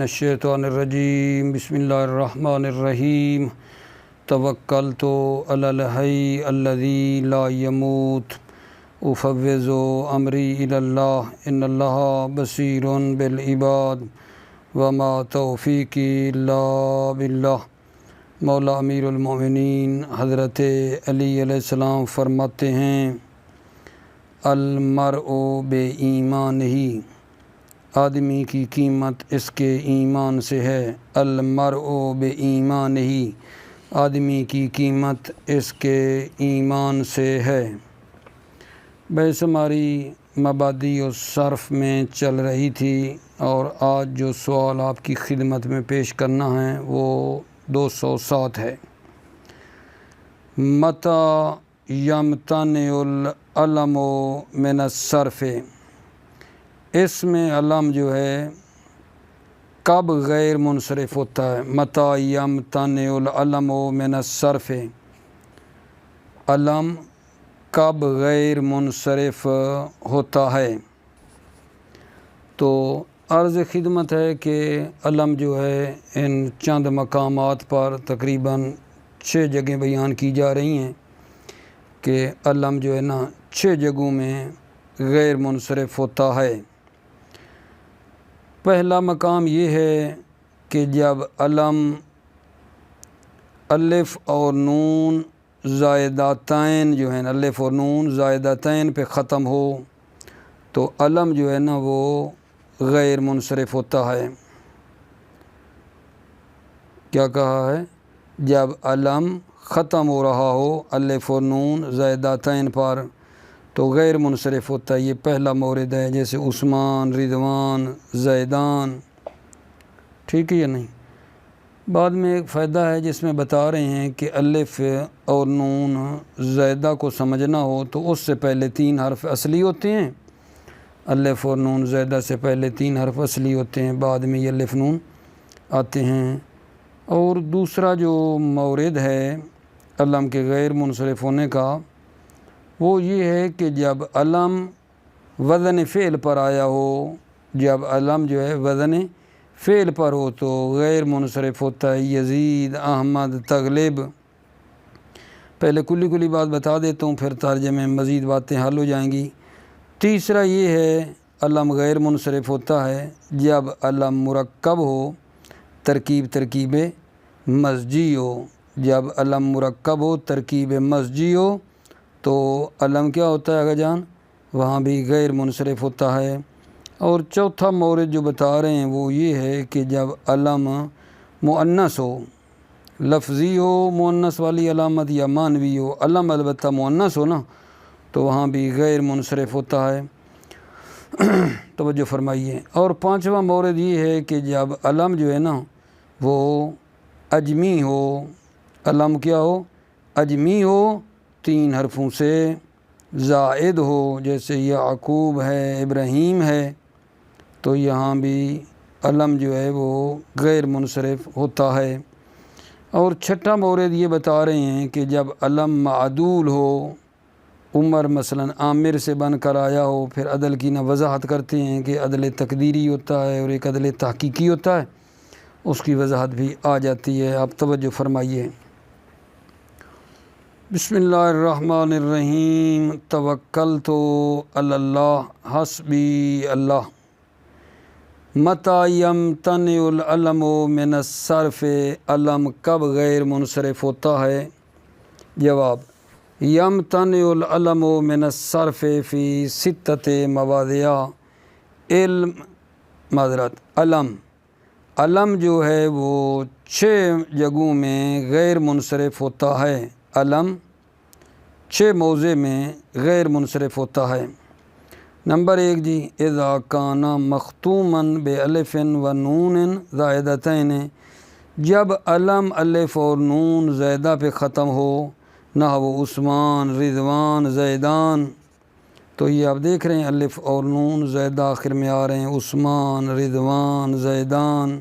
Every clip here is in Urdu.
الشیطان الرجیم بسم اللہ الرحمن الرحیم توکلت علی الحی الذی لا یموت افوض امری الی اللہ ان اللہ بصیر بالعباد وما توفیقی الا باللہ۔ مولا امیر المومنین حضرت علی علیہ السلام فرماتے ہیں المرء بے ایمان ہی، آدمی کی قیمت اس کے ایمان سے ہے۔ المرء بے ایمان ہی، آدمی کی قیمت اس کے ایمان سے ہے۔ بحث ہماری مبادی و صرف میں چل رہی تھی اور آج جو سوال آپ کی خدمت میں پیش کرنا ہے وہ 207 ہے۔ متى یمتنع العلم من الصرف، اس میں علم جو ہے کب غیر منصرف ہوتا ہے؟ متى یمتنع العلم من الصرف، علم کب غیر منصرف ہوتا ہے؟ تو عرض خدمت ہے کہ علم جو ہے ان چند مقامات پر تقریباً 6 جگہیں بیان کی جا رہی ہیں کہ علم جو ہے نا 6 جگہوں میں غیر منصرف ہوتا ہے۔ پہلا مقام یہ ہے کہ جب علم الف اور نون زائدتین جو ہیں، الف اور نون زائدتین پہ ختم ہو تو علم جو ہے نا وہ غیر منصرف ہوتا ہے۔ کیا کہا ہے؟ جب علم ختم ہو رہا ہو الف اور نون زائدتین پر تو غیر منصرف ہوتا ہے۔ یہ پہلا مورد ہے، جیسے عثمان، رضوان، زیدان، ٹھیک ہے یا نہیں؟ بعد میں ایک فائدہ ہے جس میں بتا رہے ہیں کہ الف اور نون زائدہ کو سمجھنا ہو تو اس سے پہلے 3 حرف اصلی ہوتے ہیں۔ الف اور نون زائدہ سے پہلے 3 حرف اصلی ہوتے ہیں، بعد میں یہ الف نون آتے ہیں۔ اور دوسرا جو مورد ہے علم کے غیر منصرف ہونے کا وہ یہ ہے کہ جب علم وزن فعل پر آیا ہو، جب علم جو ہے وزن فعل پر ہو تو غیر منصرف ہوتا ہے۔ یزید، احمد، تغلب، پہلے کلی بات بتا دیتا ہوں پھر ترجمے میں مزید باتیں حل ہو جائیں گی۔ تیسرا یہ ہے علم غیر منصرف ہوتا ہے جب علم مرکب ہو، ترکیب مزجی ہو۔ جب علم مرکب ہو، ترکیب مزجی ہو تو علم کیا ہوتا ہے اگا جان؟ وہاں بھی غیر منصرف ہوتا ہے۔ اور چوتھا مورد جو بتا رہے ہیں وہ یہ ہے کہ جب علم مؤنث ہو، لفظی ہو مؤنث والی علامت یا معنوی ہو، علم البتہ مؤنث ہو نا تو وہاں بھی غیر منصرف ہوتا ہے۔ توجہ فرمائیے۔ اور 5واں مورد یہ ہے کہ جب علم جو ہے نا وہ اجمی ہو، علم کیا ہو؟ اجمی ہو، 3 حرفوں سے زائد ہو، جیسے یعقوب ہے، ابراہیم ہے، تو یہاں بھی علم جو ہے وہ غیر منصرف ہوتا ہے۔ اور 6واں مورد یہ بتا رہے ہیں کہ جب علم معدول ہو، عمر مثلا عامر سے بن کر آیا ہو، پھر عدل کی نہ وضاحت کرتے ہیں کہ عدل تقدیری ہوتا ہے اور ایک عدل تحقیقی ہوتا ہے، اس کی وضاحت بھی آ جاتی ہے۔ آپ توجہ فرمائیے۔ بسم اللہ الرحمن الرحیم توکلت علی اللہ حسبی اللہ۔ متى یمتنع العلم من الصرف، علم کب غیر منصرف ہوتا ہے؟ جواب: یمتنع العلم من الصرف فی 6 مواضع۔ علم جو ہے وہ 6 جگہوں میں غیر منصرف ہوتا ہے۔ علم 6 موضع میں غیر منصرف ہوتا ہے۔ نمبر 1 جی، اذا کان مختوما بالف و نون زائدتین، جب علم الف اور نون زائدہ پہ ختم ہو، نحو عثمان، رضوان، زیدان، تو یہ آپ دیکھ رہے ہیں الف اور نون زائدہ آخر میں آ رہے ہیں، عثمان، رضوان، زیدان۔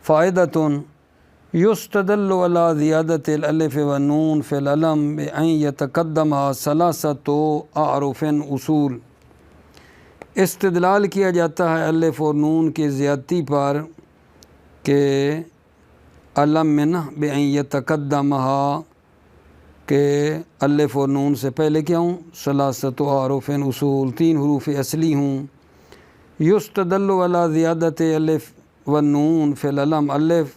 فائدۃ یستدل علی زیادۃ الالف والنون فی العلم بأن یتقدم 3 اعرف اصول۔ استدلال کیا جاتا ہے الف اور نون کے زیادتی پر کہ علم میں نا بِأَن يَتَقَدَّمَهَا کہ الف و نون سے پہلے کیا ہوں ثلاثۃ حروف اصول 3 حروف اصلی ہوں یستدل علی زیادت الف و نون فی العلم الف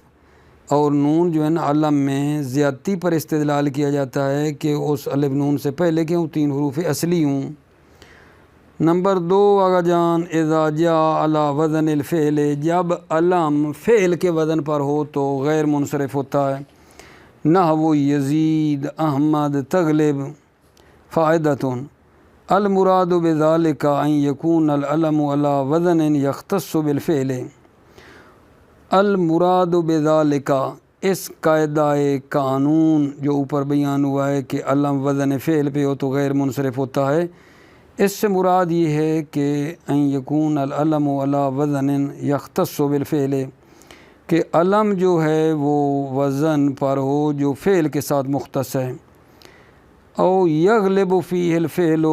اور نون جو ہے نا علم میں زیادتی پر استدلال کیا جاتا ہے کہ اس الف نون سے پہلے کیا ہوں 3 حروف اصلی ہوں۔ نمبر 2 آگا جان اذا جاء علی وزن الفعل جب علم فعل کے وزن پر ہو تو غیر منصرف ہوتا ہے۔ نحو یزید احمد تغلب فائدۃ المراد بذلك ان يكون العلم على وزن يختص بالفعل المراد بذلك اس قاعدہ قانون جو اوپر بیان ہوا ہے کہ علم وزن فعل پہ ہو تو غیر منصرف ہوتا ہے، اس سے مراد یہ ہے کہ ان یکون العلم علی وزن یختص بالفعل کہ علم جو ہے وہ وزن پر ہو جو فعل کے ساتھ مختص ہے، او یغلب فیہ الفعل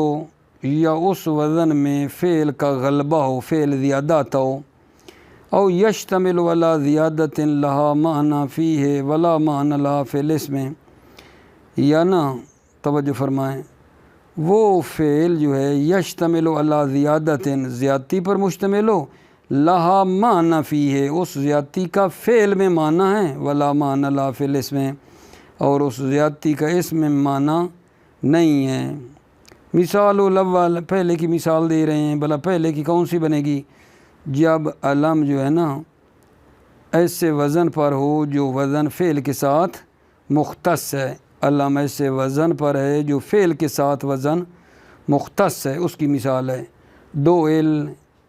یا اس وزن میں فعل کا غلبہ ہو فعل زیادہ آتا ہو، او یشتمل علی زیادۃ لہا معنی فیہ ولا معنی لہا فی الاسم یا نا توجہ فرمائیں وہ فعل جو ہے یشتمل علی زیادۃ زیادتی پر مشتمل ہو لہا معنی فیہ اس زیادتی کا فعل میں معنی ہے ولا معنی لہا فی الاسم اور اس زیادتی کا اسم میں معنی نہیں ہے۔ مثال الاول پہلے کی مثال دے رہے ہیں، بھلا پہلے کی کون سی بنے گی؟ جب علم جو ہے نا ایسے وزن پر ہو جو وزن فعل کے ساتھ مختص ہے، علم ایسے وزن پر ہے جو فعل کے ساتھ وزن مختص ہے، اس کی مثال ہے دوئل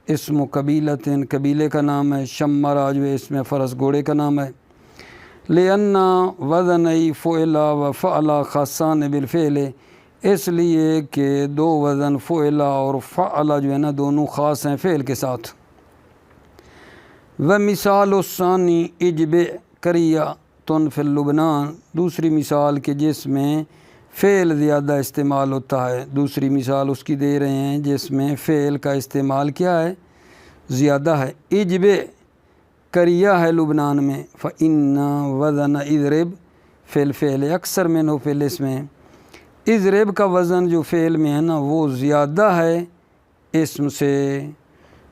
اسم قبیلۃ قبیلے کا نام ہے، شمرا جو ہے اس میں فرس گھوڑے کا نام ہے، لأن وزنی فعل و فعل خاصان بالفعل اس لیے کہ 2 وزن فعل اور فعل جو ہے نا دونوں خاص ہیں فعل کے ساتھ۔ ومثال الثانی اجبع قریۃ فی لبنان دوسری مثال کہ جس میں فعل زیادہ استعمال ہوتا ہے، دوسری مثال اس کی دے رہے ہیں جس میں فعل کا استعمال کیا ہے زیادہ ہے۔ اجبع قریہ ہے لبنان میں، فإن وزن اضرب فی الفعل اکثر منہ فی الاسم اضرب کا وزن جو فعل میں ہے نا وہ زیادہ ہے اسم سے،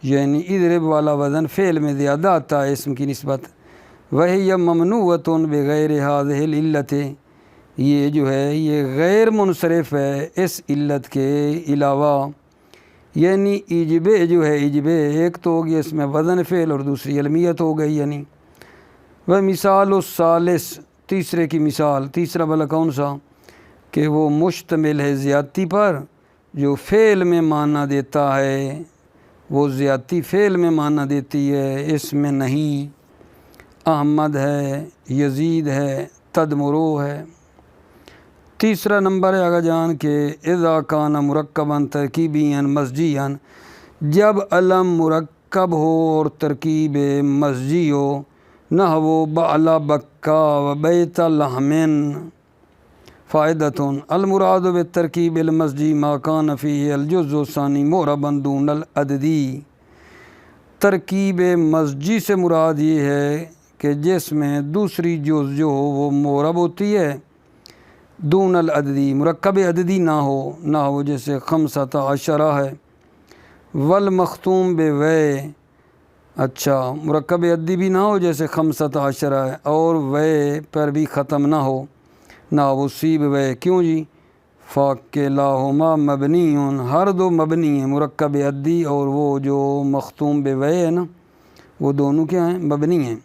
یعنی اضرب والا وزن فعل میں زیادہ آتا ہے اسم کی نسبت۔ وہی ممنوعۃ بغیر هذه العلت یہ جو ہے یہ غیر منصرف ہے اس علت کے علاوہ، یعنی اجبع جو ہے اجبع ایک تو ہوگی اس میں وزن فعل اور دوسری علمیت ہو گئی یعنی۔ وہ مثال الثالث تیسرے کی مثال، تیسرا بھلا کون سا کہ وہ مشتمل ہے زیادتی پر جو فعل میں معنی دیتا ہے، وہ زیادتی فعل میں معنی دیتی ہے اس میں نہیں۔ احمد ہے، یزید ہے، تدمرو ہے۔ تیسرا نمبر ہے آگا جان کہ اذا کان مرکبا ترکیبیا مزجیا جب علم مرکب ہو اور ترکیب مزجی ہو، نحو بعل بکا و بیت لحم فائدۃ المراد بالترکیب المزجی ما کان فیہ الجزء الثانی معربا دون العددی ترکیب مزجی سے مراد یہ ہے کہ جس میں دوسری جز جو ہو وہ معرب ہوتی ہے دون العددی مرکب عددی نہ ہو جیسے 15 ہے، والمختوم بوے اچھا مرکب عددی بھی نہ ہو جیسے 15 ہے اور وے پر بھی ختم نہ ہو نحو سیب وے کیوں جی فکلاہما مبنی ہر دو مبنی ہیں مرکب عددی اور وہ جو مختوم بوے ہے نا وہ دونوں کیا ہیں مبنی ہیں۔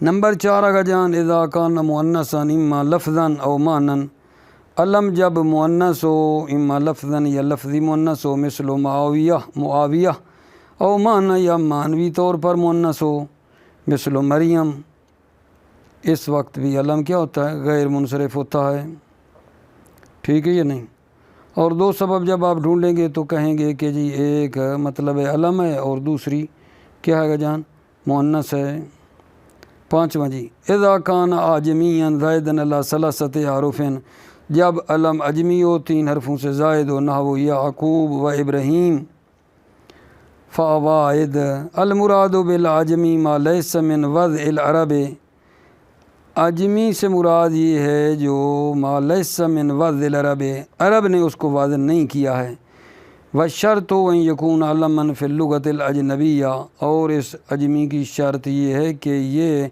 نمبر 4 آگا جان اذا کان مؤنثا اما لفظا او معنی علم جب مؤنث ہو اما لفظا یا لفظی مؤنث ہو مثل معاویہ او معنی یا معنوی طور پر مؤنث ہو مثل مریم اس وقت بھی علم کیا ہوتا ہے غیر منصرف ہوتا ہے، ٹھیک ہے یا نہیں؟ اور 2 سبب جب آپ ڈھونڈیں گے تو کہیں گے کہ جی ایک مطلب علم ہے اور دوسری کیا ہے جان مؤنث ہے۔ 5واں جی اذا کان اعجمیا زائدا علی 3 حروف جب علم اجمی ہو 3 حرفوں سے زائد ہو نحو یعقوب و ابراہیم فوائد المراد بالعجمی ما لیس من وضع العرب، عجمی سے مراد یہ ہے جو ما لیس من وضع العرب، عرب نے اس کو واضح نہیں کیا ہے۔ والشرط ان یکون علما فی اللغۃ الاجنبیہ، اور اس عجمی کی شرط یہ ہے کہ یہ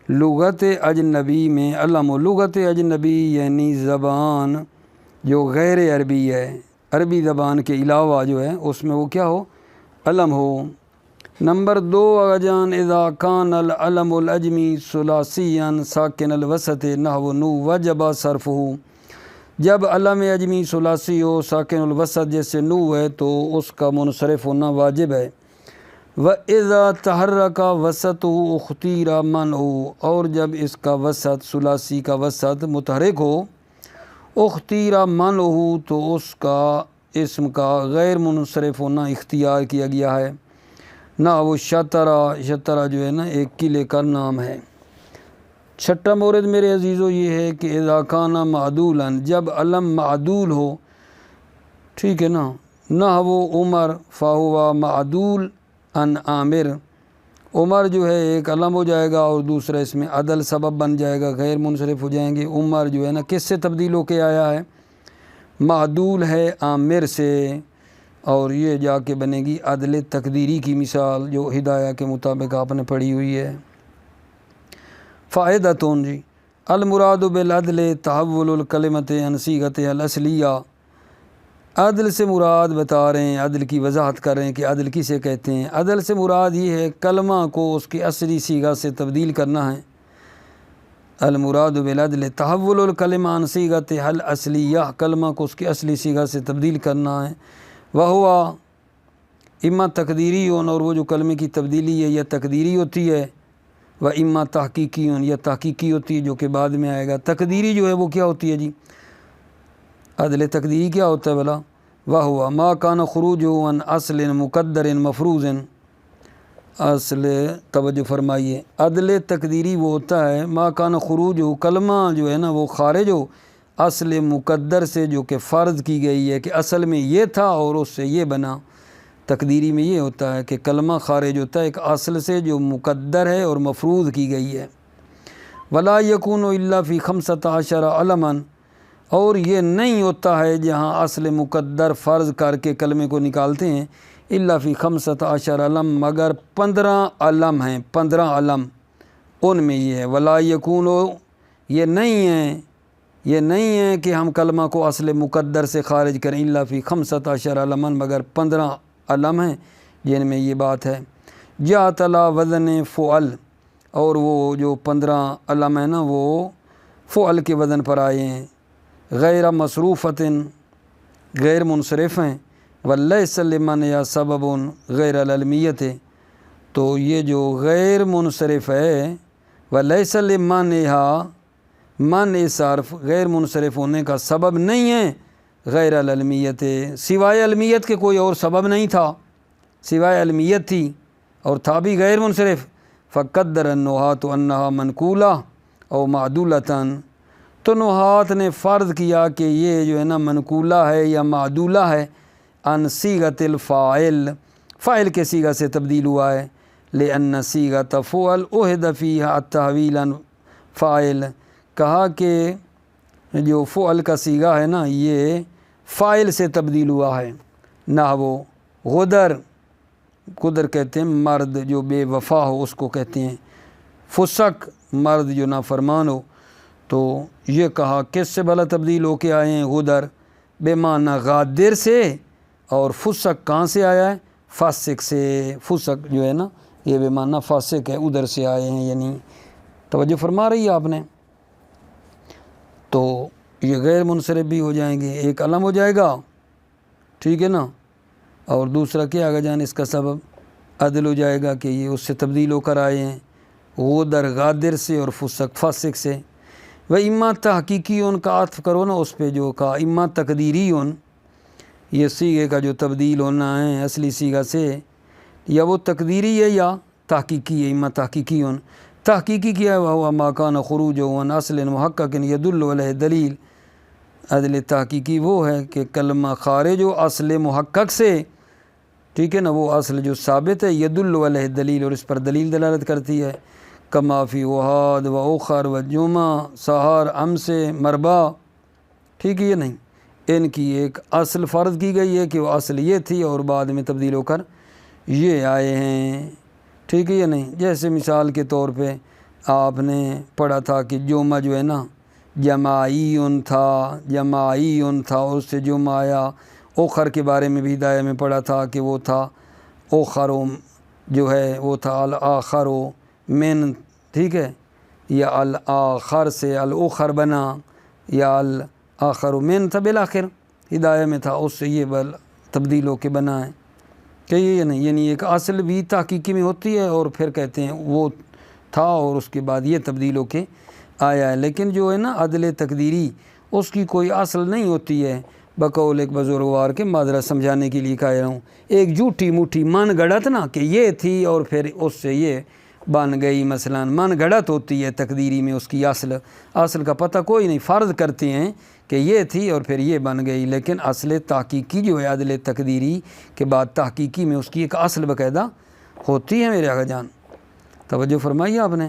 لغت اجنبی میں علم ہو۔ لغت اجنبی یعنی زبان جو غیر عربی ہے، عربی زبان کے علاوہ جو ہے اس میں وہ کیا ہو، علم ہو۔ نمبر 2 اجان اذا کان العلم العجمی ثلاثیا ساکن الوسط نحو نو وجب صرفہ، جب علم اجمی ثلاثی ہو ساکن الوسط جیسے نو ہے تو اس کا منصرف ہونا واجب ہے۔ وَإِذَا تَحَرَّكَ وَسَطُهُ اُخْتِيرَ مَنْعُهُ، اور جب اس کا وسط ثلاثی کا وسط متحرک ہو، اُخْتِيرَ مَنْعُهُ تو اس کا اسم کا غیر منصرف ہونا اختیار کیا گیا ہے۔ نہ وہ شطرہ جو ہے نا ایک قلعے کا نام ہے۔ چھٹا مورد میرے عزیزو یہ ہے کہ اذا کان معدولا، جب علم معدول ہو، ٹھیک ہے نا، نہ وہ عمر فہو معدول ان عامر، عمر جو ہے ایک علم ہو جائے گا اور دوسرا اس میں عدل سبب بن جائے گا، غیر منصرف ہو جائیں گے۔ عمر جو ہے نا کس سے تبدیل ہو کے آیا ہے، معدول ہے عامر سے، اور یہ جا کے بنے گی عدل تقدیری کی مثال جو ہدایہ کے مطابق آپ نے پڑھی ہوئی ہے۔ فائدتون جی المراد بالعدل تحول الکلمت عن صیغتها الاصلیہ، عدل سے مراد بتا رہے ہیں، عدل کی وضاحت کر رہے ہیں کہ عدل کسے کہتے ہیں۔ عدل سے مراد یہ ہے کلمہ کو اس کی اصلی صیغہ سے تبدیل کرنا ہے۔ المراد بالعدل تحول الکلمہ عن صیغتها الاصلیہ، کلمہ کو اس کی اصلی صیغہ سے تبدیل کرنا ہے۔ وہوا اما تقدیری اور وہ جو کلمے کی تبدیلی ہے یا تقدیری ہوتی ہے، و اما تحقیقی یا تحقیقی ہوتی ہے جو کہ بعد میں آئے گا۔ تقدیری جو ہے وہ کیا ہوتی ہے جی، عدل تقدیری کیا ہوتا ہے بلا، وہوا ما کان خروج عن اصل مقدر مفروض، اصل توجہ فرمائیے، عدل تقدیری وہ ہوتا ہے ما کان خروج ہو، کلمہ جو ہے نا وہ خارج ہو اصل مقدر سے جو کہ فرض کی گئی ہے کہ اصل میں یہ تھا اور اس سے یہ بنا۔ تقدیری میں یہ ہوتا ہے کہ کلمہ خارج ہوتا ہے ایک اصل سے جو مقدر ہے اور مفروض کی گئی ہے۔ ولا یکون الا فی 15 علما، اور یہ نہیں ہوتا ہے جہاں اصل مقدر فرض کر کے کلمے کو نکالتے ہیں، الا فی 15 علم، مگر 15 علم ہیں، 15 علم ان میں یہ ہے۔ ولا یکون، یہ نہیں ہے کہ ہم کلمہ کو اصل مقدر سے خارج کریں، الا فی 15 علما، مگر 15 علم ہیں جن میں یہ بات ہے۔ جاءت علی وزن فعل، اور وہ جو 15 علم ہیں نا وہ فعل کے وزن پر آئے ہیں، غیر مصروفۃ، غیر منصرف ہیں، ولیس لمن یا سبب غیر العلمیت، تو یہ جو غیر منصرف ہے ولیس لمن یا من صرف غیر منصرف ہونے کا سبب نہیں ہے، غیر العلمیت، سوائے علمیت کے کوئی اور سبب نہیں تھا، سوائے علمیت تھی اور تھا بھی غیر منصرف۔ فقدر النحاة انہا منقولہ او معدولۃ، تو نحات نے فرض کیا کہ یہ جو ہے نا منقولہ ہے یا معدولہ ہے، ان صیغۃ الفاعل، فاعل کے صیغہ سے تبدیل ہوا ہے، لأن صیغۃ فعل اہد فیہا التحویل عن فاعل، کہا کہ جو فعل کا صیغہ ہے نا یہ فاعل سے تبدیل ہوا ہے۔ نحو غدر، قدر کہتے ہیں مرد جو بے وفا ہو اس کو کہتے ہیں، فسق مرد جو نافرمان ہو، تو یہ کہا کس سے بھلا تبدیل ہو کے آئے ہیں، غدر بے معنی غادر سے، اور فسق کہاں سے آیا ہے، فاسق سے، فسق جو ہے نا یہ بے معنی فاسق ہے، ادھر سے آئے ہیں، یعنی توجہ فرما رہی ہے آپ نے۔ تو یہ غیر منصرف بھی ہو جائیں گے، ایک علم ہو جائے گا، ٹھیک ہے نا، اور دوسرا کیا آگے جان اس کا سبب عدل ہو جائے گا کہ یہ اس سے تبدیل ہو کر آئے ہیں، غدر غادر سے اور فسق فاسق سے۔ و اما تحقیقی ان کا عطف کرو نا اس پہ جو کہا، اما تقدیری ان، یہ صیغے کا جو تبدیل ہونا ہے اصلی صیغہ سے، یا وہ تقدیری ہے یا تحقیقی ہے، اما تحقیقی ان، تحقیقی کیا ہے، وہ ما کان خروج عن اصل محقق یدل علیہ دلیل، عدل تحقیقی وہ ہے کہ کلمہ خارج و اصل محقق سے، ٹھیک ہے نا، وہ اصل جو ثابت ہے یدل علیہ دلیل، اور اس پر دلیل دلالت کرتی ہے، کما فی وحاد و اخر و جمعہ سہار امس مربا، ٹھیک ہے یہ نہیں، ان کی ایک اصل فرض کی گئی ہے کہ وہ اصل یہ تھی اور بعد میں تبدیل ہو کر یہ آئے ہیں، ٹھیک ہے یہ نہیں۔ جیسے مثال کے طور پہ آپ نے پڑھا تھا کہ جمعہ جو ہے نا جماعی تھا اور اس سے جمعہ آیا، اوخر کے بارے میں بھی ہدایہ میں پڑھا تھا کہ وہ تھا اوخر جو ہے وہ تھا الآخر من، ٹھیک ہے، یا الآخر سے الاخر بنا، یا الآخر من تھا بالآخر، ہدایہ میں تھا اس سے یہ تبدیل ہو کے بنا ہے کہ یہ نہیں، یعنی ایک اصل بھی تحقیقی میں ہوتی ہے اور پھر کہتے ہیں وہ تھا اور اس کے بعد یہ تبدیل ہو کے آیا ہے۔ لیکن جو ہے نا عدل تقدیری اس کی کوئی اصل نہیں ہوتی ہے، بقول ایک بزرگوار کے معذرت سمجھانے کے لیے کہہ رہا ہوں، ایک جھوٹی موٹی من گڑت نا کہ یہ تھی اور پھر اس سے یہ بن گئی، مثلا من گڑت ہوتی ہے تقدیری میں، اس کی اصل کا پتہ کوئی نہیں، فرض کرتے ہیں کہ یہ تھی اور پھر یہ بن گئی، لیکن اصل تحقیقی جو ہے عدل تقدیری کے بعد تحقیقی میں اس کی ایک اصل باقاعدہ ہوتی ہے میرے آقا جان، توجہ فرمائیے آپ نے۔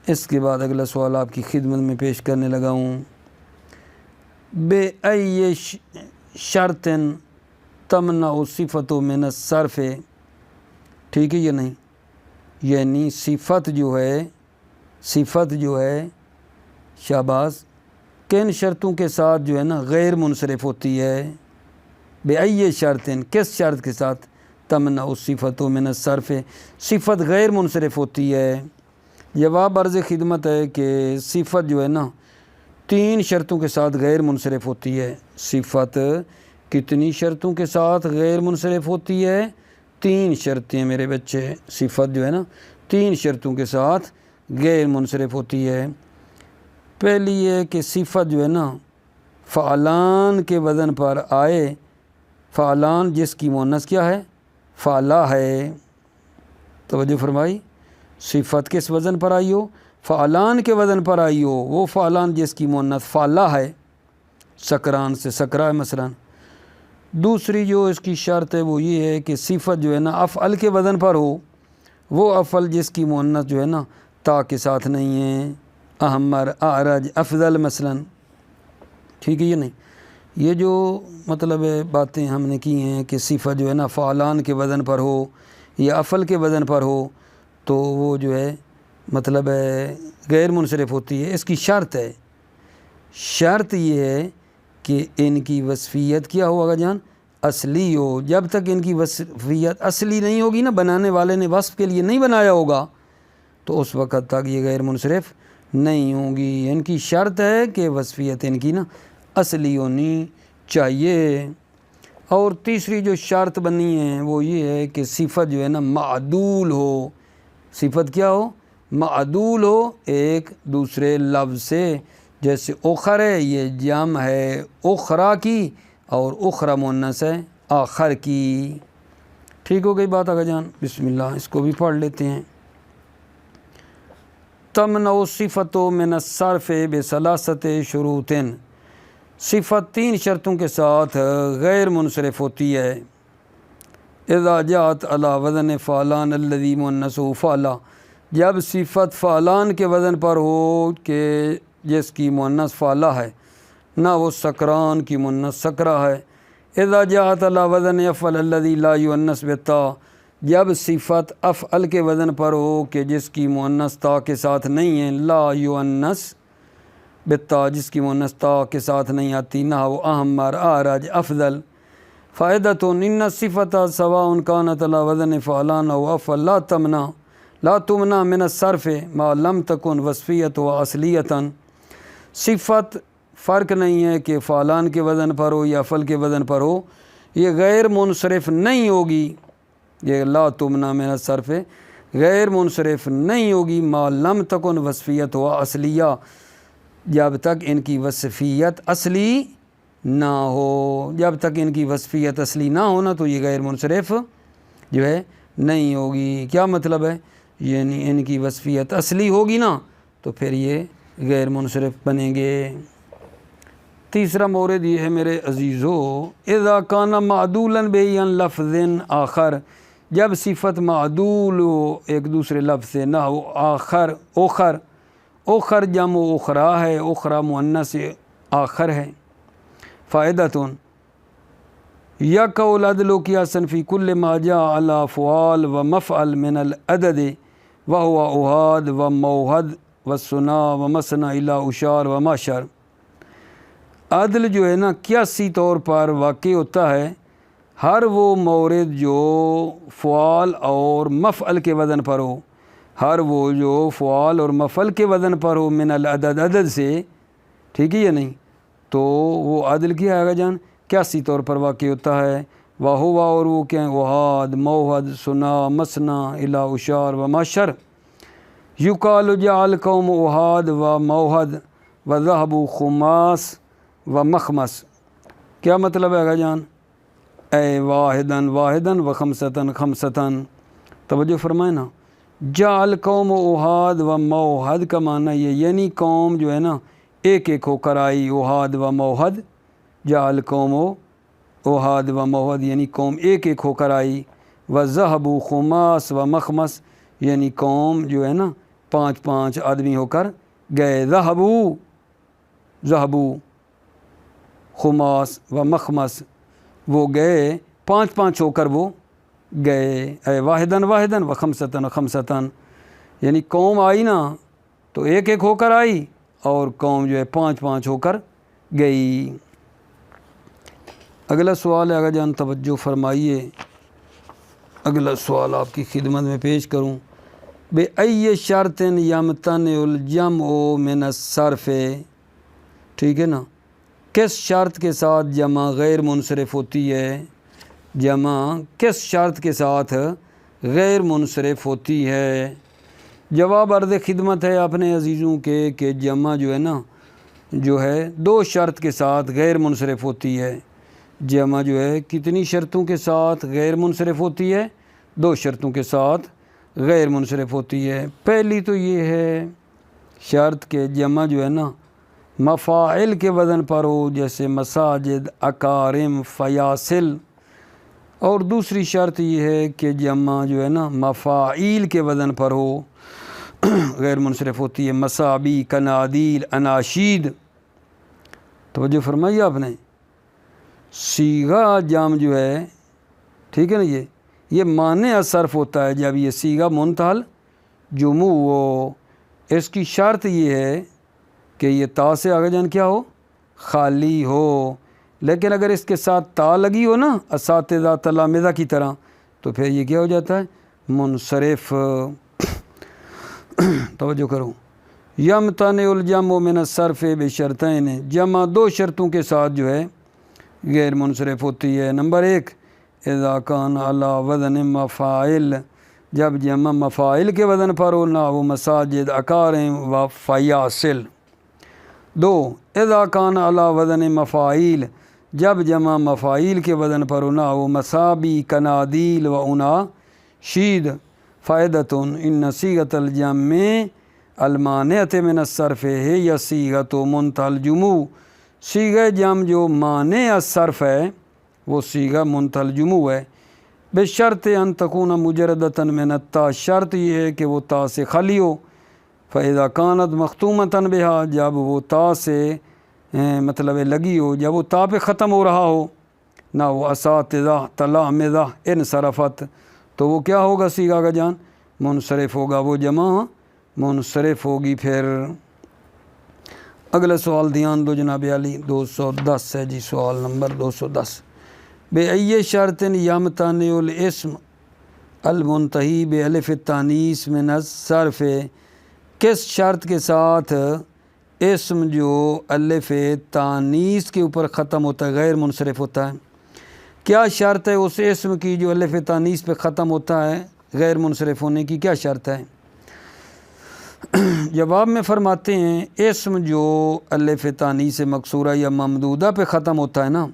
اس کے بعد اگلا سوال آپ کی خدمت میں پیش کرنے لگا ہوں، بے ای شرط تمنع صفت من الصرف، ٹھیک ہے یہ نہیں، یعنی صفت جو ہے شاباز کن شرطوں کے ساتھ جو ہے نا غیر منصرف ہوتی ہے، بے ای شرط، کس شرط کے ساتھ، تمنع صفت من الصرف، صفت غیر منصرف ہوتی ہے۔ جواب عرض خدمت ہے کہ صفت جو ہے نا 3 شرطوں کے ساتھ غیر منصرف ہوتی ہے۔ صفت کتنی شرطوں کے ساتھ غیر منصرف ہوتی ہے؟ 3 شرطیں میرے بچے، صفت جو ہے نا 3 شرطوں کے ساتھ غیر منصرف ہوتی ہے۔ پہلی یہ کہ صفت جو ہے نا فعلان کے وزن پر آئے، فعلان جس کی مؤنث کیا ہے؟ فعلا ہے، توجہ فرمائی، صفت کس وزن پر آئی ہو؟ فعلان کے وزن پر آئی ہو، وہ فعلان جس کی مؤنث فعلا ہے، سکران سے سکرا ہے مثلا۔ دوسری جو اس کی شرط ہے وہ یہ ہے کہ صفت جو ہے نا افعل کے وزن پر ہو، وہ افعل جس کی مؤنث جو ہے نا تا کے ساتھ نہیں ہے، احمر، اعرج، افضل مثلا، ٹھیک ہے یہ نہیں۔ یہ جو مطلب باتیں ہم نے کی ہیں کہ صفت جو ہے نا فعلان کے وزن پر ہو یا افعل کے وزن پر ہو تو وہ جو ہے مطلب غیر منصرف ہوتی ہے، اس کی شرط ہے، شرط یہ ہے کہ ان کی وصفیت کیا ہوگا جان؟ اصلی ہو۔ جب تک ان کی وصفیت اصلی نہیں ہوگی نا، بنانے والے نے وصف کے لیے نہیں بنایا ہوگا تو اس وقت تک یہ غیر منصرف نہیں ہوں گی۔ ان کی شرط ہے کہ وصفیت ان کی نا اصلی ہونی چاہیے۔ اور تیسری جو شرط بنی ہے وہ یہ ہے کہ صفت جو ہے نا معدول ہو، صفت کیا ہو؟ معدول ہو ایک دوسرے لفظ سے، جیسے اخر ہے یہ جمع ہے اخرا کی اور اخرا مؤنث ہے آخر کی، ٹھیک ہو گئی بات آگا جان؟ بسم اللہ اس کو بھی پڑھ لیتے ہیں۔ تمنع صفت من الصرف بثلاثت شروط، صفت 3 شرطوں کے ساتھ غیر منصرف ہوتی ہے۔ اذا جاءت علی وزن فعلان الذی مؤنثہ فعلا، جب صفت فعلان کے وزن پر ہو کہ جس کی مؤنث فعلا ہے، نہ وہ سکران کی مؤنث سکرا ہے۔ اذا جاءت علی وزن افعل الذی لا یؤنث بالتاء، جب صفت افعل کے وزن پر ہو کہ جس کی مؤنث تا کے ساتھ نہیں ہے، لا یؤنث بالتاء، جس کی مؤنث تا کے ساتھ نہیں آتی، نہ وہ احمر، اعرج، افضل۔ فائدۃ ان الصفۃ سواء كانت على وزن فعلان او افعل لا تمنع من الصرف ما لم تكن وصفیۃ و اصلیۃ، صفت فرق نہیں ہے کہ فعلان کے وزن پر ہو یا افعل کے وزن پر ہو، یہ غیر منصرف نہیں ہوگی، یہ لا تمنع من الصرف غیر منصرف نہیں ہوگی، ما لم تکن وصفیت و اصلیہ، جب تک ان کی وصفیت اصلی نہ ہو، جب تک ان کی وصفیت اصلی نہ ہونا تو یہ غیر منصرف جو ہے نہیں ہوگی۔ کیا مطلب ہے؟ یعنی ان کی وصفیت اصلی ہوگی نا تو پھر یہ غیر منصرف بنیں گے۔ تیسرا مورد یہ ہے میرے عزیزو، اذا کان معدولا بین لفظ آخر، جب صفت معدول ہو ایک دوسرے لفظ سے، نہ ہو آخر، اوخر جمع اخرا ہے، اخرا مؤنث آخر ہے۔ فائدتن یقع العدل قیاسا فی کل ما جاء علی فعال و مفعل من العدد وهو احاد و موحد و ثنا و مثنى الی اشار و معشر۔ عدل جو ہے نا قیاسی طور پر واقع ہوتا ہے ہر وہ مورد جو فعال اور مفعل کے وزن پر ہو، ہر وہ جو فعال اور مفعل کے وزن پر ہو، من العدد، عدد سے، ٹھیک ہے یا نہیں؟ تو وہ عدل کیا ہے جان؟ قیاسی طور پر واقع ہوتا ہے۔ وہ اور وہ کیا ہیں؟ احاد، موحد، ثنا، مثنى الی اشار و معشر۔ یقال جعل قوم احاد و موحد و ذهبوا خماس و مخمس۔ کیا مطلب ہے جان؟ اے واحدن واحدن و خمستن خمستن۔ توجہ فرمائیں نا، جعل قوم احاد و موحد کا معنی یہ یعنی قوم جو ہے نا ایک ایک ہو کر آئی، احاد و موحد، جعل قوم احاد و موحد یعنی قوم ایک ایک ہو کر آئی، و ذهبوا خماس و مخمس یعنی قوم جو ہے نا پانچ پانچ آدمی ہو کر گئے۔ ذهبوا خماس و مخمس، وہ گئے پانچ پانچ ہو کر وہ گئے۔ اے واحدن واحدن و خمستن خمستن یعنی قوم آئی نا تو ایک ایک ہو کر آئی اور قوم جو ہے پانچ پانچ ہو کر گئی۔ اگلا سوال ہے اگر جان توجہ فرمائیے، اگلا سوال آپ کی خدمت میں پیش کروں۔ بے ای شرط یمتنع الجمع من الصرف، ٹھیک ہے نا، کس شرط کے ساتھ جمع غیر منصرف ہوتی ہے؟ جمع کس شرط کے ساتھ غیر منصرف ہوتی ہے؟ جواب عرض خدمت ہے اپنے عزیزوں کے کہ جمع جو ہے نا جو ہے دو شرط کے ساتھ غیر منصرف ہوتی ہے۔ جمع جو ہے کتنی شرطوں کے ساتھ غیر منصرف ہوتی ہے؟ دو شرطوں کے ساتھ غیر منصرف ہوتی ہے۔ پہلی تو یہ ہے شرط کہ جمع جو ہے نا مفاعل کے وزن پر ہو، جیسے مساجد، اکارم، فیاصل، اور دوسری شرط یہ ہے کہ جمع جو ہے نا مفاعیل کے وزن پر ہو، غیر منصرف ہوتی ہے، مسابی، کنادیل، اناشید۔ توجہ فرمائیے آپ نے، صیغہ جمع جو ہے، ٹھیک ہے نا، یہ مانع صرف ہوتا ہے جب یہ صیغہ منتہل جموع ہو۔ اس کی شرط یہ ہے کہ یہ تا سے آگے جان کیا ہو؟ خالی ہو۔ لیکن اگر اس کے ساتھ تا لگی ہو نا اساتذہ تلامذہ کی طرح تو پھر یہ کیا ہو جاتا ہے؟ منصرف۔ توجہ کرو، یمتنع الجمع من الصرف بشرطین، جمع دو شرطوں کے ساتھ جو ہے غیر منصرف ہوتی ہے۔ نمبر ایک، اذا کان علی وزن مفاعل، جب جمع مفاعل کے وزن پر ہو، نہ وہ مساجد، اکارم و فیاصل۔ دو، اذا کان علی وزن مفاعیل، جب جمع مفاعیل کے وزن پر ہو، نہ وہ مسابی، کنادیل و اناشید۔ فائدتن ان صیغۃ الجمع المانعۃ من الصرف ہے یا صیغۃ منتہی الجموع، صیغہ جمع جو مانع الصرف ہے وہ صیغہ منتہی الجموع ہے۔ بشرط ان تکون مجردۃ من التا، شرط یہ ہے کہ وہ تا سے خالی ہو۔ فاذا کانت مختومۃ بہا، جب وہ تا سے مطلب لگی ہو، جب وہ تا پہ ختم ہو رہا ہو، نہ وہ اساتذہ تلامذہ انصرفت، تو وہ کیا ہوگا؟ صیغہ کا جان منصرف ہوگا، وہ جمع منصرف ہوگی۔ پھر اگلا سوال دھیان دو جناب علی، 210 ہے جی، سوال نمبر 210۔ بے ای شرط یمتنع الاسم المنتہی بالف التانیث من الصرف، کس شرط کے ساتھ اسم جو الف تانیث کے اوپر ختم ہوتا ہے غیر منصرف ہوتا ہے؟ کیا شرط ہے اس اسم کی جو الف تانیث پہ ختم ہوتا ہے غیر منصرف ہونے کی؟ کیا شرط ہے؟ جواب میں فرماتے ہیں اسم جو الف تانیث مکسورہ یا ممدودہ پہ ختم ہوتا ہے نا،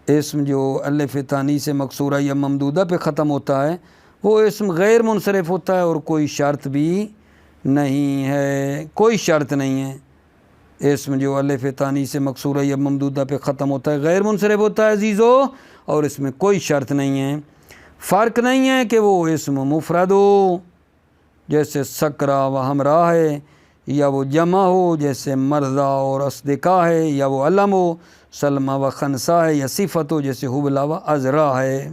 اسم جو الف تانیث مکسورہ یا ممدودہ پہ ختم ہوتا ہے وہ اسم غیر منصرف ہوتا ہے، اور کوئی شرط بھی نہیں ہے، کوئی شرط نہیں ہے، اسم جو الف تانی سے مکسورہ یا ممدودہ پہ ختم ہوتا ہے غیر منصرف ہوتا ہے عزیزو، اور اس میں کوئی شرط نہیں ہے، فرق نہیں ہے کہ وہ اسم مفرد ہو جیسے سکرا و ہمراہ ہے، یا وہ جمع ہو جیسے مرضا اور اصدقاء ہے، یا وہ علم ہو سلمہ و خنسا ہے، یا صفت ہو جیسے حبلا و عذرا ہے۔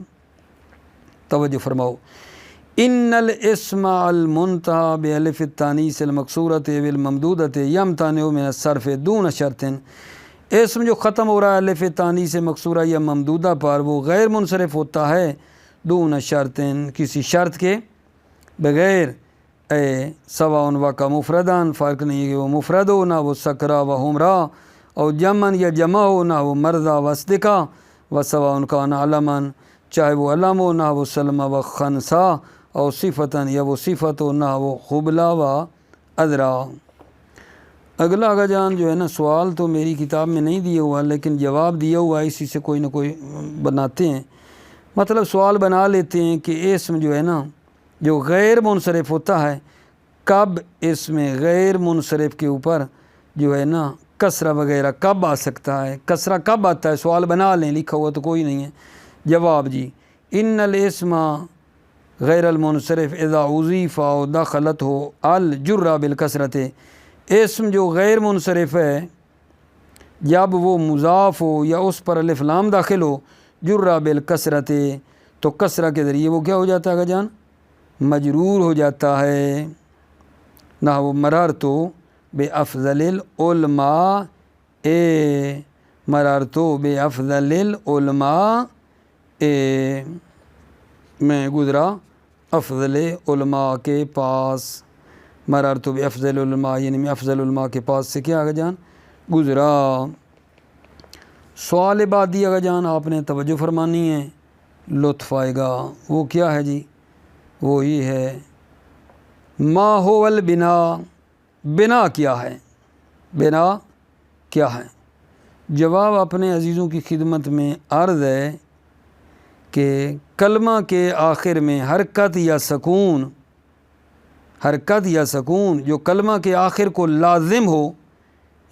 توجہ فرماؤ، ان الاسم المنتہى بالف التانیث المکسورۃ والممدودۃ یمتنع من الصرف دون شرط، اسم جو ختم ہو رہا ہے الف تانیث مکسورہ یا ممدودہ پر وہ غیر منصرف ہوتا ہے دون شرط، کسی شرط کے بغیر، سواء وقع مفردان، فرق نہیں ہے کہ وہ مفرد ہو، نہ وہ سکرا و ہمرا، اور جمن یا جمع ہو، نہ وہ مرضا و اصدقاء، و سواء کان علمن، چاہے وہ علم ہو، نہ وہ سلمہ و خنسا، اور صفتاً یا وہ صفت ہو، نہ وہ خبلا و ادرا۔ اگلا آگا جان جو ہے نا سوال تو میری کتاب میں نہیں دیا ہوا لیکن جواب دیا ہوا ہے، اسی سے کوئی نہ کوئی بناتے ہیں، مطلب سوال بنا لیتے ہیں کہ اسم جو ہے نا جو غیر منصرف ہوتا ہے کب اس میں غیر منصرف کے اوپر جو ہے نا کسرہ وغیرہ کب آ سکتا ہے، کسرہ کب آتا ہے، سوال بنا لیں، لکھا ہوا تو کوئی نہیں ہے۔ جواب جی، ان الاسم غیر المنصرف اذا اضیف او دخلت ہو الجرہ بالکسرت، اسم جو غیر منصرف ہے جب وہ مضاف ہو یا اس پر الف لام داخل ہو جرہ بالکسرت، تو کسرہ کے ذریعے وہ کیا ہو جاتا ہے جان، مجرور ہو جاتا ہے۔ نہ وہ مررتو بے افضل العلماء، مررتو بے افضل العلماء، میں گزرا افضل علماء کے پاس، مررتو بے افضل العلماء یعنی میں افضل علماء کے پاس سے کیا آگے جان گزرا۔ سوال بعدی آگے جان آپ نے توجہ فرمانی ہے، لطف آئے گا، وہ کیا ہے جی، وہی ہے ما هو البنا، بنا کیا ہے، بنا کیا ہے۔ جواب اپنے عزیزوں کی خدمت میں عرض ہے کہ کلمہ کے آخر میں حرکت یا سکون، حرکت یا سکون جو کلمہ کے آخر کو لازم ہو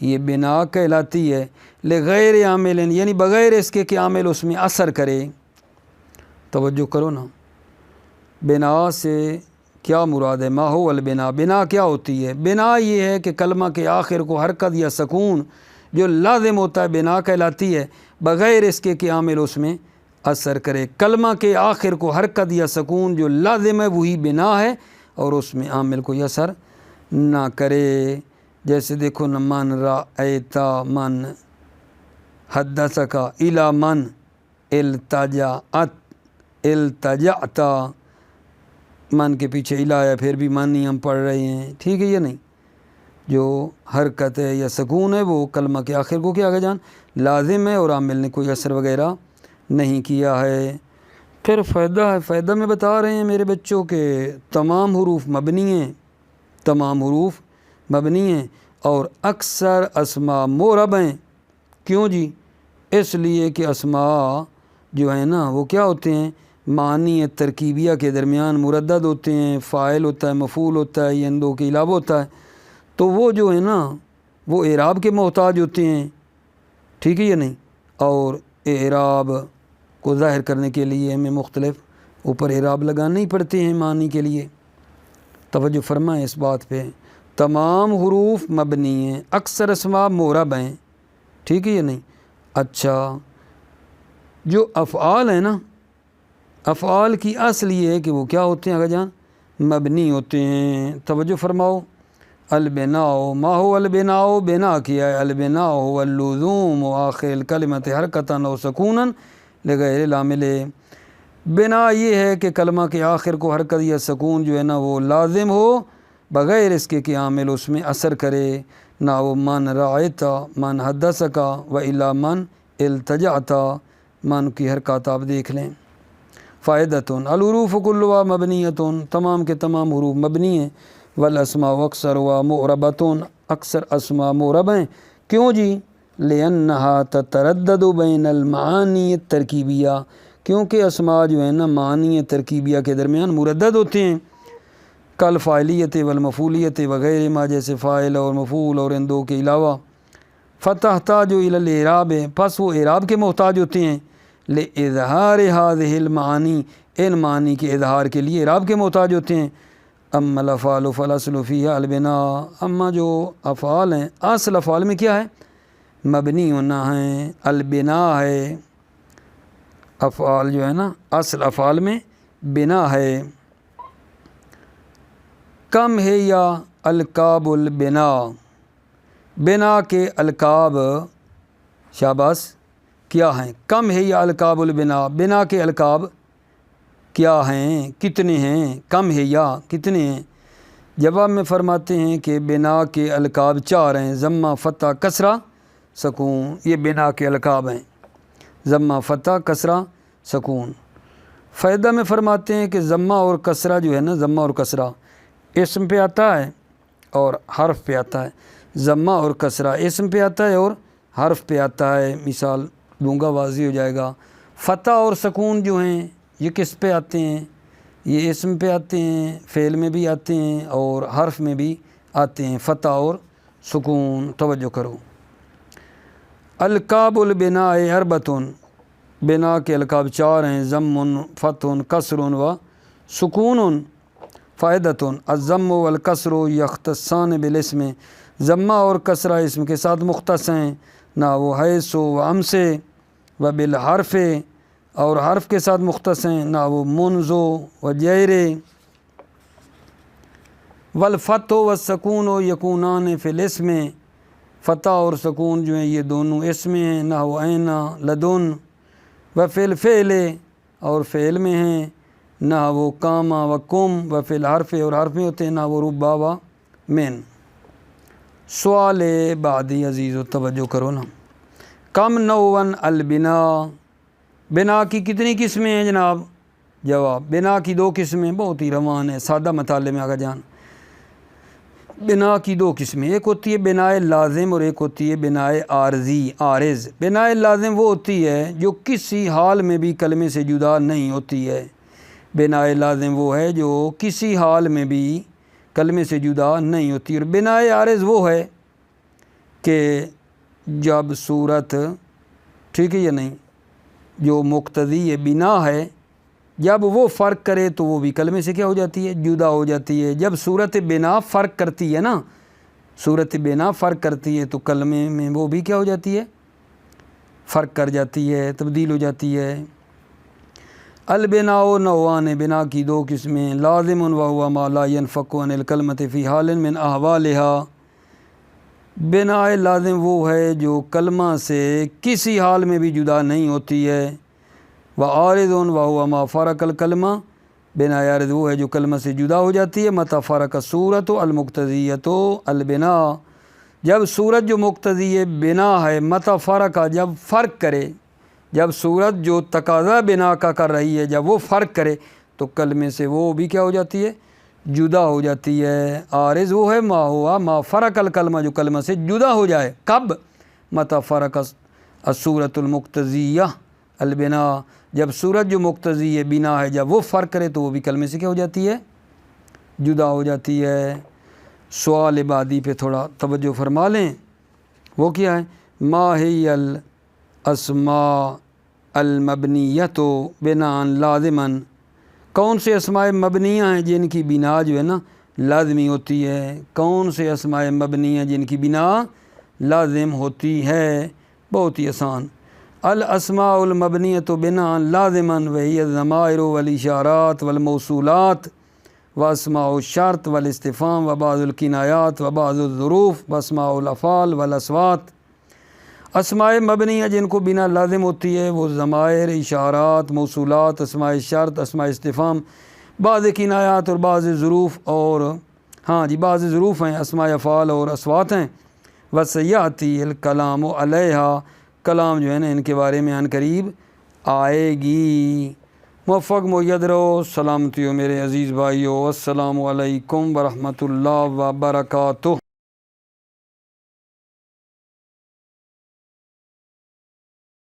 یہ بنا کہلاتی ہے، لغیر عامل یعنی بغیر اس کے کہ عامل اس میں اثر کرے۔ توجہ کرو نا، بنا سے کیا مراد ہے، ما هو البنا، بنا کیا ہوتی ہے، بنا یہ ہے کہ کلمہ کے آخر کو حرکت یا سکون جو لازم ہوتا ہے بنا کہلاتی ہے، بغیر اس کے کہ عامل اس میں اثر کرے۔ کلمہ کے آخر کو حرکت یا سکون جو لازم ہے وہی بنا ہے اور اس میں عامل کوئی اثر نہ کرے۔ جیسے دیکھو نا، من رأیتا، من حدثکا، الی من التجعت، التجعتا، من کے پیچھے الی ہے، پھر بھی من ہی ہم پڑھ رہے ہیں، ٹھیک ہے یا نہیں۔ جو حرکت ہے یا سکون ہے وہ کلمہ کے آخر کو کیا آگے جان لازم ہے اور عامل نے کوئی اثر وغیرہ نہیں کیا ہے۔ پھر فائدہ ہے، فائدہ میں بتا رہے ہیں میرے بچوں کے تمام حروف مبنی ہیں، تمام حروف مبنی ہیں اور اکثر اسماء معرب ہیں۔ کیوں جی؟ اس لیے کہ اسماء جو ہیں نا وہ کیا ہوتے ہیں، معنی ترکیبیہ کے درمیان مردد ہوتے ہیں، فاعل ہوتا ہے، مفعول ہوتا ہے، ان دو کے علاوہ ہوتا ہے، تو وہ جو ہے نا وہ اعراب کے محتاج ہوتے ہیں، ٹھیک ہے یا نہیں۔ اور اعراب کو ظاہر کرنے کے لیے ہمیں مختلف اوپر اعراب لگانے ہی پڑتے ہیں معنی کے لیے۔ توجہ فرمائیں اس بات پہ، تمام حروف مبنی ہیں، اکثر اسماء معرب ہیں، ٹھیک ہے یا نہیں۔ اچھا، جو افعال ہیں نا، افعال کی اصل یہ ہے کہ وہ کیا ہوتے ہیں آگا جان، مبنی ہوتے ہیں۔ توجہ فرماؤ، البناء، ما هو البناء، بنا کیا ہے، البناء هو اللزوم آخر الکلمۃ حرکتا و سکونا لغیر العامل، بنا یہ ہے کہ کلمہ کے آخر کو حرکت یا سکون جو ہے نا وہ لازم ہو بغیر اس کے کہ عامل اس میں اثر کرے، نہ وہ من رأیتا، من حدثکا، و الا من التجعتا، من کی حرکات آپ دیکھ لیں۔ فائدتن الحروف کلها مبنیتن، تمام کے تمام حروف مبنی ہیں، والاسماء اکثر و معربتن، اکثر اسماء معرب ہیں۔ کیوں جی؟ لأنها تتردد بین المعانی الترکیبیہ، کیونکہ اسماء جو ہیں نا معانی ترکیبیہ کے درمیان مردد ہوتے ہیں، کل فاعلیت والمفعولیت وغیرہ ما، جیسے فاعل اور مفعول اور ان دو کے علاوہ، فتحتاج الی الاعراب، پس وہ اعراب کے محتاج ہوتے ہیں، لاظہار هذه المعانی، ان معنی کے اظہار کے لیے اعراب کے محتاج ہوتے ہیں۔ اما الافعال فالاصل فیہا البناء، اما جو افعال ہیں اصل افعال میں کیا ہے؟ مبنی ہونا ہے، البناء ہے، افعال جو ہے نا اصل افعال میں بنا ہے۔ کم ہے یا القاب البناء، بنا کے القاب شاباش کیا ہیں؟ کم ہے یا القاب البناء، بنا کے القاب کیا ہیں، کتنے ہیں؟ کم ہے یا کتنے ہیں؟ جواب میں فرماتے ہیں کہ بنا کے القاب 4 ہیں، ضمہ فتح کسرہ سکون، یہ بنا کے القاب ہیں، ضمہ فتح کسرہ سکون۔ فائدہ میں فرماتے ہیں کہ ضمہ اور کسرہ جو ہے نا، ضمہ اور کسرہ اسم پہ آتا ہے اور حرف پہ آتا ہے، ضمہ اور کسرہ اسم پہ آتا ہے اور حرف پہ آتا ہے۔ مثال دوں گا واضح ہو جائے گا۔ فتح اور سکون جو ہیں یہ کس پہ آتے ہیں؟ یہ اسم پہ آتے ہیں، فعل میں بھی آتے ہیں اور حرف میں بھی آتے ہیں، فتح اور سکون۔ توجہ کرو، القاب البناء اربعۃ، بنا کے القاب 4 ہیں، ضم فتح کسر و سکون فائدۃ۔ الضم والکسر یختصان بالاسم، ضمہ اور کسرہ اسم کے ساتھ مختص ہیں، نحو حیث و امس و بالحرف، اور حرف کے ساتھ مختص ہیں، نحو منذ و جیر۔ والفتح والسکون یکونان فی الاسم، فتح اور سکون جو ہیں یہ دونوں اسم ہیں، نحو این لدن و فی الفعل، اور فعل میں ہیں، نحو کام و کم، و فی الحرف، اور حرف میں ہوتے ہیں، نحو ربا و من۔ سوال بعدی عزیز و توجہ کرو نا، کم نوعاً البناء، بنا کی کتنی قسمیں ہیں جناب؟ جواب، بنا کی 2 قسمیں، بہت ہی روان ہے، سادہ مطالعے میں آگا جان۔ بنا کی 2 قسمیں، ایک ہوتی ہے بنائے لازم اور ایک ہوتی ہے بنائے عارضی عارض۔ بنائے لازم وہ ہوتی ہے جو کسی حال میں بھی کلمے سے جدا نہیں ہوتی ہے، بنائے لازم وہ ہے جو کسی حال میں بھی کلمے سے جدا نہیں ہوتی، اور بنائے عارض وہ ہے کہ جب صورت، ٹھیک ہے یا نہیں، جو مقتضی بنا ہے جب وہ فرق کرے تو وہ بھی کلمے سے کیا ہو جاتی ہے؟ جدا ہو جاتی ہے۔ جب صورت بنا فرق کرتی ہے نا، صورت بنا فرق کرتی ہے تو کلمے میں وہ بھی کیا ہو جاتی ہے؟ فرق کر جاتی ہے، تبدیل ہو جاتی ہے۔ البناء نوعان، بنا کی 2 قسمیں، لازم وهو ما لا ينفك عن الكلمة في حال من احوالها، بناء لازم وہ ہے جو کلمہ سے کسی حال میں بھی جدا نہیں ہوتی ہے، وعارض وهو ما فرق الکلمہ، بناء عارض وہ ہے جو کلمہ سے جدا ہو جاتی ہے، متى فرق الصورت المقتضیۃ البناء، جب صورت جو مقتضی بنا ہے، متى فرق، جب فرق کرے، جب صورت جو تقاضا بنا کا کر رہی ہے جب وہ فرق کرے تو کلمے سے وہ بھی کیا ہو جاتی ہے؟ جدا ہو جاتی ہے۔ عارض وہ ہے ما ہوا ما فرق الکلمہ، جو کلمہ سے جدا ہو جائے، کب؟ متى فرق الصورت المقتضیہ البناء، جب صورت جو مقتضی بنا ہے جب وہ فرق کرے تو وہ بھی کلمے سے کیا ہو جاتی ہے؟ جدا ہو جاتی ہے۔ سوال بعدی پہ تھوڑا توجہ فرما لیں، وہ کیا ہے؟ ما ہی الاسماء المبنیۃ بناء لازما، کون سے اسماء مبنیہ ہیں جن کی بنا جو ہے نا لازمی ہوتی ہے؟ کون سے اسماء مبنیہ ہیں جن کی بنا لازم ہوتی ہے؟ بہت ہی آسان، الاسماء المبنیۃ بناء لازما وہی الضمائر والاشارات والموصولات واسماء الشرط والاستفهام وبعض الکنایات وبعض الظروف واسماء الافعال والاصوات۔ اسماء مبنیہ جن کو بنا لازم ہوتی ہے وہ ضمائر، اشارات، موصولات، اسماء شرط، اسماء استفہام، بعض کنایات اور بعض ظروف، اور ہاں جی بعض ظروف ہیں، اسماء افعال اور اصوات ہیں۔ وسیاتی الکلام علیہا، کلام جو ہے نا ان کے بارے میں عن قریب آئے گی۔ موفق مؤید رہو، سلامتی ہو میرے عزیز بھائیو، السلام علیکم ورحمۃ اللہ وبرکاتہ۔